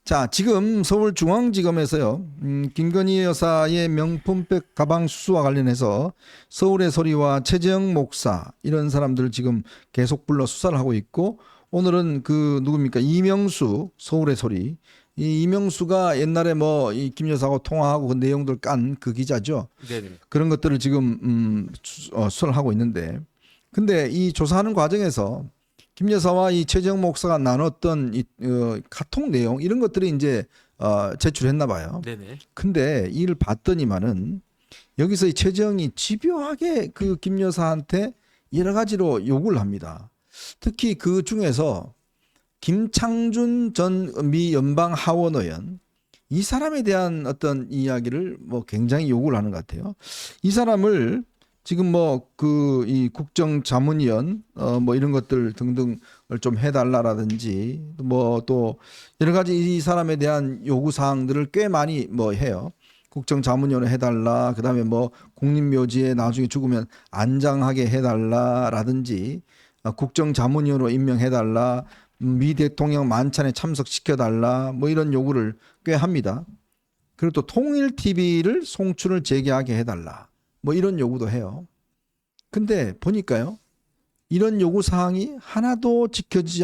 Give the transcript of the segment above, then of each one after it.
자, 지금 서울중앙지검에서요, 김건희 여사의 명품백 가방 수수와 관련해서 서울의 소리와 최재형 목사 이런 사람들 지금 계속 불러 수사를 하고 있고, 오늘은 그 누굽니까 이명수 서울의 소리, 이 이명수가 옛날에 뭐 이 김 여사하고 통화하고 그 내용들 깐 그 기자죠. 네네. 그런 것들을 지금 수사를 하고 있는데, 근데 이 조사하는 과정에서 김 여사와 이 최재형 목사가 나눴던 이 카톡 내용 이런 것들이 이제 제출했나 봐요. 네네. 근데 이를 봤더니만은 여기서 이 최재형이 집요하게 그 김 여사한테 여러 가지로 요구를 합니다. 특히 그 중에서 김창준 전 미 연방 하원 의원, 이 사람에 대한 어떤 이야기를 뭐 굉장히 요구를 하는 것 같아요. 이 사람을 지금 뭐 그 이 국정자문위원 뭐 이런 것들 등등을 좀 해달라라든지 뭐 또 여러 가지 이 사람에 대한 요구 사항들을 꽤 많이 뭐 해요. 국정자문위원을 해달라. 그다음에 뭐 국립묘지에 나중에 죽으면 안장하게 해달라라든지 국정자문위원으로 임명해달라. 미 대통령 만찬에 참석시켜달라. 뭐 이런 요구를 꽤 합니다. 그리고 또 통일 TV를 송출을 재개하게 해달라. 뭐 이런 요구도 해요. 근데 보니까요, 이런 요구 사항이 하나도 지켜지지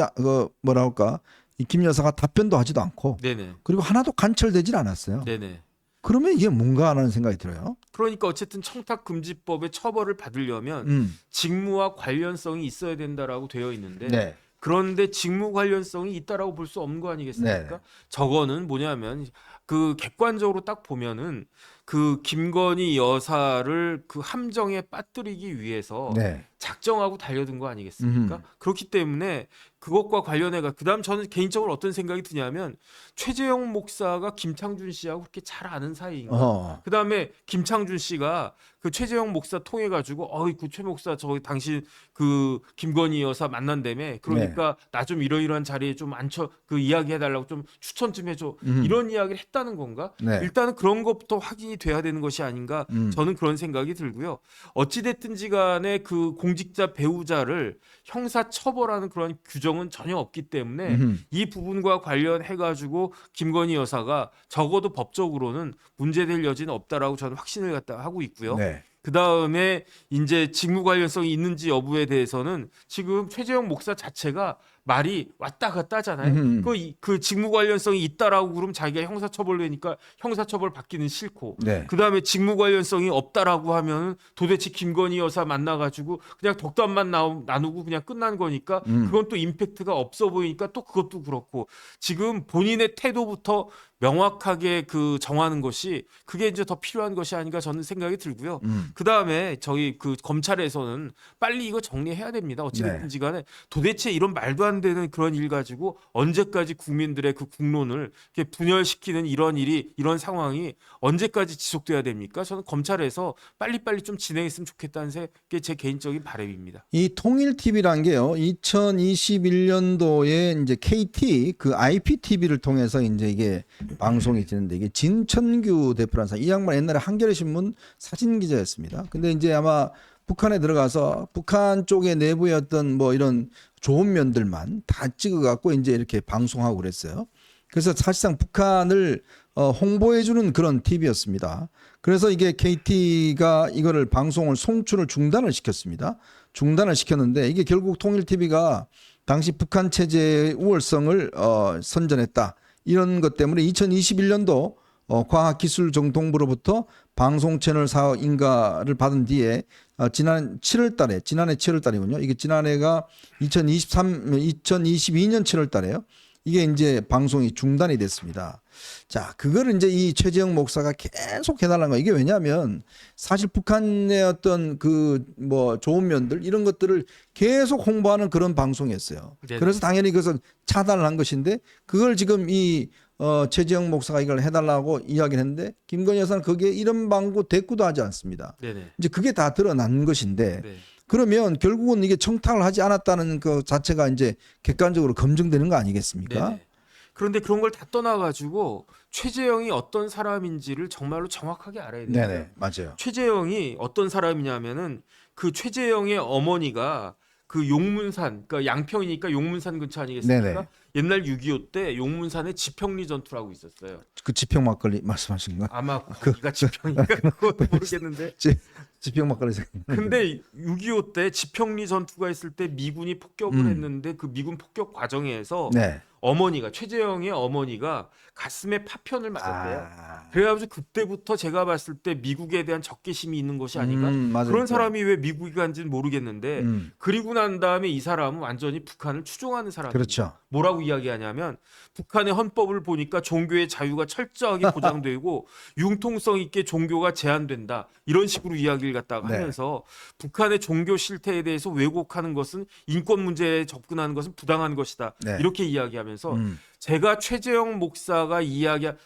뭐라 할까, 이 김 여사가 답변도 하지도 않고, 네네. 그리고 하나도 관철되질 않았어요. 네네. 그러면 이게 뭔가 하는 생각이 들어요. 그러니까 어쨌든 청탁금지법의 처벌을 받으려면 직무와 관련성이 있어야 된다라고 되어 있는데 네. 그런데 직무 관련성이 있다라고 볼 수 없는 거 아니겠습니까? 네. 저거는 뭐냐면 그 객관적으로 딱 보면은 그 김건희 여사를 그 함정에 빠뜨리기 위해서 네. 작정하고 달려든 거 아니겠습니까? 그렇기 때문에 그것과 관련해가 그다음 저는 개인적으로 어떤 생각이 드냐면 최재형 목사가 김창준 씨하고 그렇게 잘 아는 사이인가? 그다음에 김창준 씨가 그 최재형 목사 통해 가지고 어이 그 최 목사 저 당신 그 김건희 여사 만난다며 그러니까 나 좀 이러이러한 자리에 좀 앉혀 그 이야기 해달라고 좀 추천 좀 해줘 이런 이야기를 했다는 건가? 네. 일단은 그런 것부터 확인이 돼야 되는 것이 아닌가 저는 그런 생각이 들고요. 어찌 됐든지 간에 그 공직자 배우자를 형사 처벌하는 그런 규정은 전혀 없기 때문에 이 부분과 관련해 가지고 김건희 여사가 적어도 법적으로는 문제될 여지는 없다라고 저는 확신을 갖다 하고 있고요. 네. 그 다음에 이제 직무 관련성이 있는지 여부에 대해서는 지금 최재형 목사 자체가 말이 왔다 갔다 하잖아요. 그 직무 관련성이 있다라고 그러면 자기가 형사처벌 되니까 형사처벌 받기는 싫고 네. 그 다음에 직무 관련성이 없다라고 하면 도대체 김건희 여사 만나가지고 그냥 덕담만 나누고 그냥 끝난 거니까 그건 또 임팩트가 없어 보이니까 또 그것도 그렇고 지금 본인의 태도부터 명확하게 그 정하는 것이 그게 이제 더 필요한 것이 아닌가 저는 생각이 들고요. 그 다음에 저희 그 검찰에서는 빨리 이거 정리해야 됩니다. 어찌됐든지 간에 도대체 이런 말도 안 되는 그런 일 가지고 언제까지 국민들의 그 국론을 이렇게 분열시키는 이런 일이 이런 상황이 언제까지 지속돼야 됩니까? 저는 검찰에서 빨리빨리 좀 진행했으면 좋겠다는 게 제 개인적인 바람입니다. 이 통일 TV란 게요, 2021년도에 이제 KT 그 IPTV를 통해서 이제 이게 방송이 되는데, 이게 진천규 대표라는 사람, 이 양반 옛날에 한겨레 신문 사진 기자였습니다. 근데 이제 아마 북한에 들어가서 북한 쪽의 내부의 어떤 뭐 이런 좋은 면들만 다 찍어갖고 이제 이렇게 방송하고 그랬어요. 그래서 사실상 북한을 홍보해주는 그런 TV였습니다. 그래서 이게 KT가 이거를 방송을 송출을 중단을 시켰습니다. 중단을 시켰는데 이게 결국 통일 TV가 당시 북한 체제의 우월성을 선전했다. 이런 것 때문에 2021년도 과학기술정통부로부터 방송 채널 사업 인가를 받은 뒤에 지난해 7월 달이군요. 이게 지난해가 2022년 7월 달에요. 이게 이제 방송이 중단이 됐습니다. 자, 그거를 이제 이 최재형 목사가 계속 해달라는 거예요. 이게 왜냐하면 사실 북한의 어떤 그 뭐 좋은 면들 이런 것들을 계속 홍보하는 그런 방송이었어요. 네네. 그래서 당연히 그것을 차단을 한 것인데, 그걸 지금 이 최재형 목사가 이걸 해달라고 이야기를 했는데 김건희 여사는 거기에 이런 방구 대꾸도 하지 않습니다. 네네. 이제 그게 다 드러난 것인데, 네. 그러면 결국은 이게 청탁을 하지 않았다는 그 자체가 이제 객관적으로 검증되는 거 아니겠습니까? 네네. 그런데 그런 걸 다 떠나가지고 최재형이 어떤 사람인지를 정말로 정확하게 알아야 돼요. 네네, 맞아요. 최재형이 어떤 사람이냐면은 그 최재형의 어머니가 그 용문산, 그러니까 양평이니까 용문산 근처 아니겠습니까? 네네. 옛날 6.25 때 용문산에 지평리 전투라고 있었어요. 그 지평 막걸리 말씀하신 건가? 아마 거기가 지평인가 그것도 모르겠는데. 지평 막걸리. 근데 6.25 때 지평리 전투가 있을 때 미군이 폭격을 했는데 그 미군 폭격 과정에서 네. 어머니가 최재형의 어머니가 가슴에 파편을 맞았대요. 아. 그래가지고 그때부터 제가 봤을 때 미국에 대한 적개심이 있는 것이 아닌가. 맞아요. 그런 사람이 왜 미국에 간지는 모르겠는데 그리고 난 다음에 이 사람은 완전히 북한을 추종하는 사람이에요. 그렇죠. 뭐라고 이야기하냐면 북한의 헌법을 보니까 종교의 자유가 철저하게 보장되고 융통성 있게 종교가 제한된다. 이런 식으로 이야기를 갖다가 네. 하면서 북한의 종교 실태에 대해서 왜곡하는 것은 인권 문제에 접근하는 것은 부당한 것이다. 네. 이렇게 이야기하면서 제가 최재형 목사가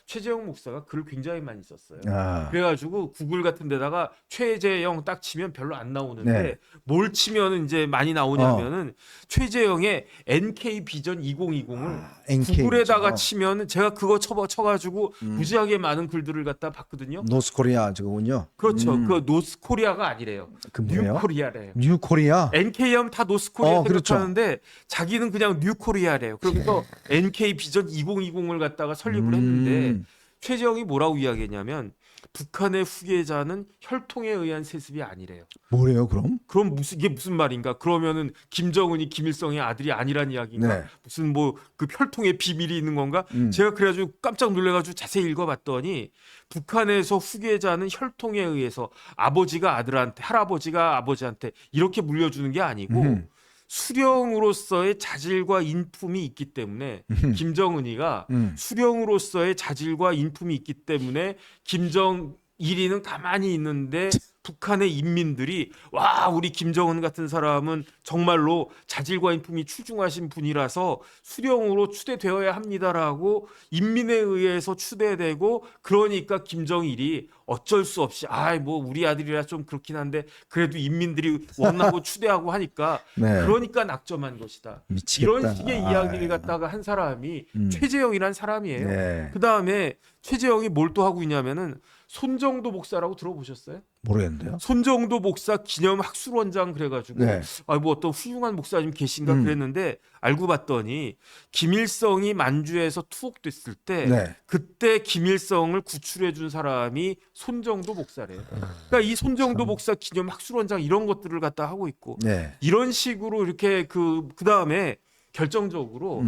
최재형 목사가 글을 굉장히 많이 썼어요. 아. 그래가지고 구글 같은 데다가 최재형 딱 치면 별로 안 나오는데 네. 뭘 치면은 이제 많이 나오냐면은 최재형의 NK 비전 2020을 NK 구글에다가 죠. 치면은 제가 그거 쳐가지고 무지하게 많은 글들을 갖다 봤거든요. 노스코리아 저거군요. 그렇죠. 그 노스코리아가 아니래요. 그 뭐예요? 뉴코리아래요. 뉴코리아. NK 하면 다 노스코리아 그렇죠. 생각하는데 자기는 그냥 뉴코리아래요. 그러면서 NK 비전 2020을 갖다가 설립을 했는데 최재형이 뭐라고 이야기했냐면 북한의 후계자는 혈통에 의한 세습이 아니래요. 뭐래요, 그럼? 그럼 이게 무슨 말인가? 그러면은 김정은이 김일성의 아들이 아니란 이야기인가? 네. 무슨 뭐 그 혈통의 비밀이 있는 건가? 제가 그래가지고 깜짝 놀래가지고 자세히 읽어봤더니 북한에서 후계자는 혈통에 의해서 아버지가 아들한테, 할아버지가 아버지한테 이렇게 물려주는 게 아니고 수령으로서의 자질과 인품이 있기 때문에 김정은이가 수령으로서의 자질과 인품이 있기 때문에 김정일이는 가만히 있는데 북한의 인민들이 와 우리 김정은 같은 사람은 정말로 자질과 인품이 출중하신 분이라서 수령으로 추대되어야 합니다라고 인민에 의해서 추대되고 그러니까 김정일이 어쩔 수 없이 뭐 우리 아들이라 좀 그렇긴 한데 그래도 인민들이 원하고 추대하고 하니까 네. 그러니까 낙점한 것이다. 미치겠다. 이런 식의 이야기를 갖다가 한 사람이 최재형이란 사람이에요. 네. 그 다음에 최재형이 뭘 또 하고 있냐면은 손정도 목사라고 들어보셨어요? 모르겠는데요. 손정도 목사 기념 학술원장 그래가지고 네. 뭐 어떤 훌륭한 목사님 계신가 그랬는데 알고 봤더니 김일성이 만주에서 투옥됐을 때 네. 그때 김일성을 구출해 준 사람이 손정도 목사래요. 그러니까 이 손정도 목사 기념 학술원장 이런 것들을 갖다 하고 있고 네. 이런 식으로 이렇게 그 다음에 결정적으로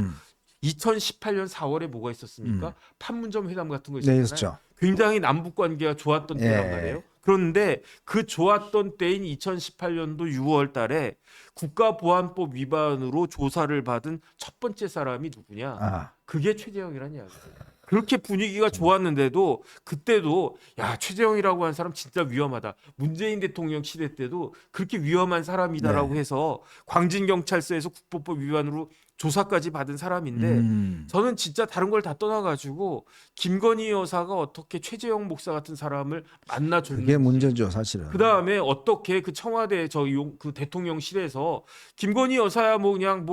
2018년 4월에 뭐가 있었습니까? 판문점 회담 같은 거 네, 있었잖아요. 있었죠. 굉장히 남북 관계가 좋았던 때란 말이에요. 그런데 그 좋았던 때인 2018년도 6월 달에 국가보안법 위반으로 조사를 받은 첫 번째 사람이 누구냐? 그게 최재형이라는 이야기예요. 그렇게 분위기가 좋았는데도 그때도 야 최재형이라고 하는 사람 진짜 위험하다. 문재인 대통령 시대 때도 그렇게 위험한 사람이다라고 해서 광진경찰서에서 국보법 위반으로 조사까지 받은 사람인데 저는 진짜 다른 걸 다 떠나가지고 김건희 여사가 어떻게 최재형 목사 같은 사람을 만나줬는지 그게 문제죠, 사실은. 그 다음에 어떻게 그 청와대 그 대통령실에서 김건희 여사야 그냥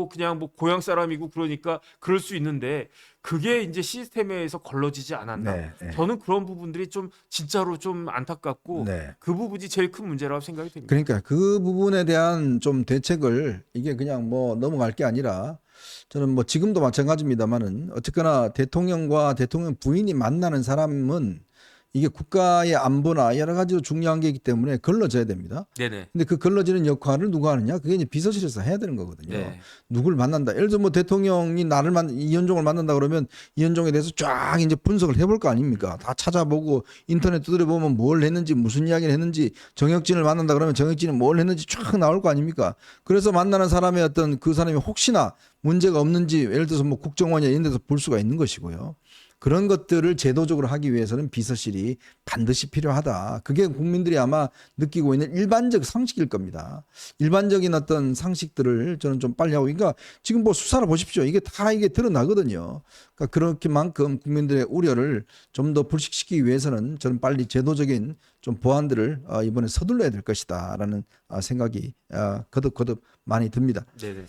고향 사람이고 그러니까 그럴 수 있는데 그게 이제 시스템에서 걸러지지 않았나. 네, 네. 저는 그런 부분들이 좀 진짜로 좀 안타깝고 네. 그 부분이 제일 큰 문제라고 생각이 됩니다. 그러니까 그 부분에 대한 좀 대책을 이게 그냥 뭐 넘어갈 게 아니라 저는 뭐 지금도 마찬가지입니다만은 어쨌거나 대통령과 대통령 부인이 만나는 사람은 이게 국가의 안보나 여러 가지로 중요한 게 있기 때문에 걸러져야 됩니다. 네네. 근데 그 걸러지는 역할을 누가 하느냐? 그게 이제 비서실에서 해야 되는 거거든요. 네. 누굴 만난다. 예를 들어 뭐 대통령이 이현종을 만난다 그러면 이현종에 대해서 쫙 이제 분석을 해볼 거 아닙니까? 다 찾아보고 인터넷 두드려 보면 뭘 했는지 무슨 이야기를 했는지 정혁진을 만난다 그러면 정혁진이 뭘 했는지 쫙 나올 거 아닙니까? 그래서 만나는 사람의 어떤 그 사람이 혹시나 문제가 없는지 예를 들어서 뭐 국정원이나 이런 데서 볼 수가 있는 것이고요. 그런 것들을 제도적으로 하기 위해서는 비서실이 반드시 필요하다. 그게 국민들이 아마 느끼고 있는 일반적 상식일 겁니다. 일반적인 어떤 상식들을 저는 좀 빨리 하고, 그러니까 지금 뭐 수사를 보십시오. 이게 다 이게 드러나거든요. 그러니까 그렇게만큼 국민들의 우려를 좀 더 불식시키기 위해서는 저는 빨리 제도적인 좀 보완들을 이번에 서둘러야 될 것이다라는 생각이 거듭 많이 듭니다. 네네.